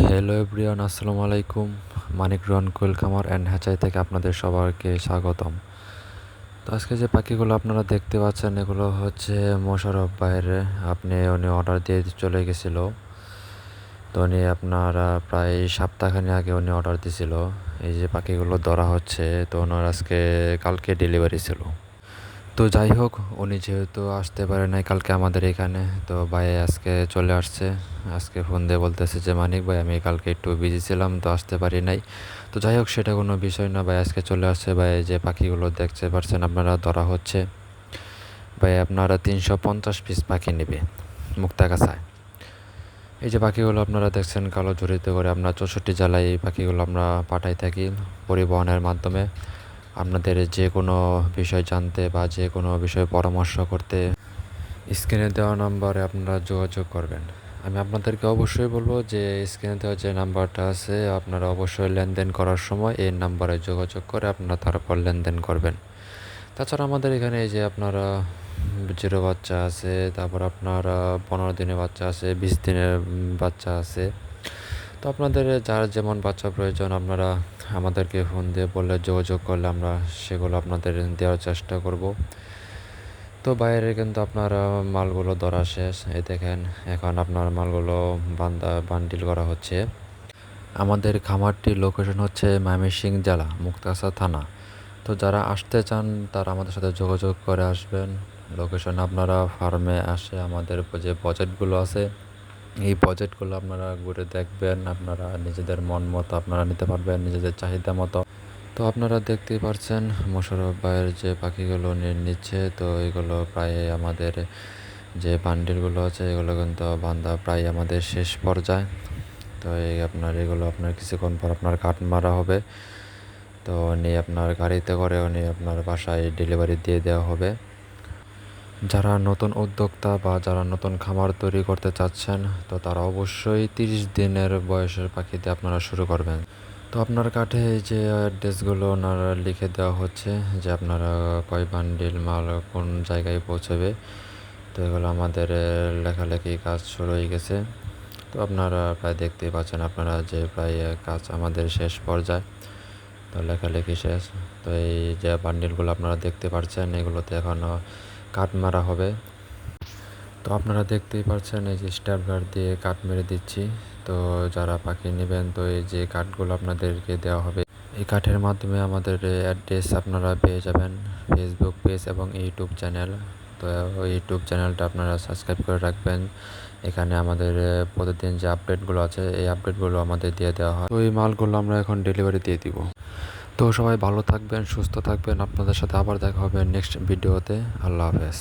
Hello everyone, আসসালামু আলাইকুম। মানিক রন কোয়েল খামার অ্যান্ড হ্যাচারি থেকে আপনাদের সবাইকে স্বাগতম। তো আজকে যে পাখিগুলো আপনারা দেখতে পাচ্ছেন এগুলো হচ্ছে মোশাররফ ভাইয়ের। উনি অর্ডার দিয়ে চলে গেছিলো। তো উনি আপনার প্রায় সপ্তাহখানি আগে উনি অর্ডার দিয়েছিল। এই যে পাখিগুলো ধরা হচ্ছে, তো ওনার আজকে কালকে ডেলিভারি ছিল। তো যাই হোক, উনি যেহেতু আসতে পারে নাই কালকে আমাদের এখানে, তো ভাই আজকে চলে আসছে। আজকে ফোন দিয়ে বলতেছে যে মানিক ভাই, আমি কালকে একটু বিজি ছিলাম তো আসতে পারি নাই। তো যাই হোক, সেটা কোনো বিষয় না, ভাই আজকে চলে আসছে। ভাই যে পাখিগুলো দেখতে পারছেন আপনারা ধরা হচ্ছে, ভাই আপনারা 350 পিস পাখি নেবে মুক্তাগাছায়। এই যে পাখিগুলো আপনারা দেখছেন কালো ঝুড়িতে করে, আমরা 64 জেলায় এই পাখিগুলো আমরা পাঠাই থাকি পরিবহনের মাধ্যমে। আপনাদের যে কোনো বিষয় জানতে বা যে কোনো বিষয়ে পরামর্শ করতে স্ক্রিনে দেওয়া নাম্বারে আপনারা যোগাযোগ করবেন। আমি আপনাদেরকে অবশ্যই বলবো যে স্ক্রিনে দেওয়া যে নাম্বারটা আছে, আপনারা অবশ্যই লেনদেন করার সময় এই নাম্বারে যোগাযোগ করে আপনারা তারপর লেনদেন করবেন। তাছাড়া আমাদের এখানে এই যে আপনারা 0 বাচ্চা আছে, তারপর আপনার 15 দিনের বাচ্চা আছে, 20 দিনের বাচ্চা আছে। তো আপনাদের যার যেমন বাচ্চা প্রয়োজন আপনারা আমাদেরকে ফোন দিয়ে বললে, যোগাযোগ করলে আমরা সেগুলো আপনাদের দেওয়ার চেষ্টা করব। তো বাইরে কিন্তু আপনার মালগুলো ধরা শেষ। এই দেখেন, এখন আপনার মালগুলো বান্ডিল করা হচ্ছে। আমাদের খামারটির লোকেশন হচ্ছে ময়মনসিংহ জেলা, মুক্তাগাছা থানা। তো যারা আসতে চান তারা আমাদের সাথে যোগাযোগ করে আসবেন। লোকেশন আপনারা ফার্মে আসে আমাদের যে বাজেটগুলো আছে, এই বাজেটগুলো আপনারা ঘুরে দেখবেন। আপনারা নিজেদের মন মতো আপনারা নিতে পারবেন, নিজেদের চাহিদা মতো। তো আপনারা দেখতেই পারছেন মোশাররফ ভাইয়ের যে পাখিগুলো নিচ্ছে। তো এগুলো প্রায় আমাদের যে বান্ডিলগুলো আছে এগুলো কিন্তু বান্ধা প্রায় আমাদের শেষ পর্যায়ে। তো এগুলো আপনার কিছুক্ষণ পর আপনার কাট মারা হবে। তো উনি আপনার গাড়িতে করে উনি আপনার বাসায় ডেলিভারি দিয়ে দেওয়া হবে। যারা নতুন উদ্যোক্তা বা যারা নতুন খামার তৈরি করতে চাচ্ছেন, তো তারা অবশ্যই 30 দিনের বয়সের পাখি দিয়ে আপনারা শুরু করবেন। তো আপনার কাঠে এই যে অ্যাড্রেসগুলো ওনারা লিখে দেওয়া হচ্ছে যে আপনারা কয় বান্ডিল মাল কোন জায়গায় পৌঁছবে। তো এগুলো আমাদের লেখালেখি কাজ শুরু হয়ে গেছে। তো আপনারা প্রায় দেখতেই পাচ্ছেন আপনারা যে প্রায় কাজ আমাদের শেষ পর্যায়ে। তো লেখালেখি শেষ। তো এই যে বান্ডিলগুলো আপনারা দেখতে পাচ্ছেন এগুলোতে এখনও কাট মারা হবে। তো আপনারা দেখতেই পাচ্ছেন এই যে স্ট্যাপলার দিয়ে কাট মেরে দিচ্ছি। তো যারা পাখি নেবেন, তো এই যে কাঠগুলো আপনাদেরকে দেওয়া হবে, এই কাঠের মাধ্যমে আমাদের অ্যাড্রেস আপনারা পেয়ে যাবেন, ফেসবুক পেজ এবং ইউটিউব চ্যানেল। তো ইউটিউব চ্যানেলটা আপনারা সাবস্ক্রাইব করে রাখবেন। এখানে আমাদের প্রতিদিন যে আপডেটগুলো আছে এই আপডেটগুলো আমাদের দিয়ে দেওয়া হয়। তো এই মালগুলো আমরা এখন ডেলিভারি দিয়ে দিব। তো সবাই ভালো থাকবেন, সুস্থ থাকবেন। আপনাদের সাথে আবার দেখা হবে নেক্সট ভিডিওতে। আল্লাহ হাফেজ।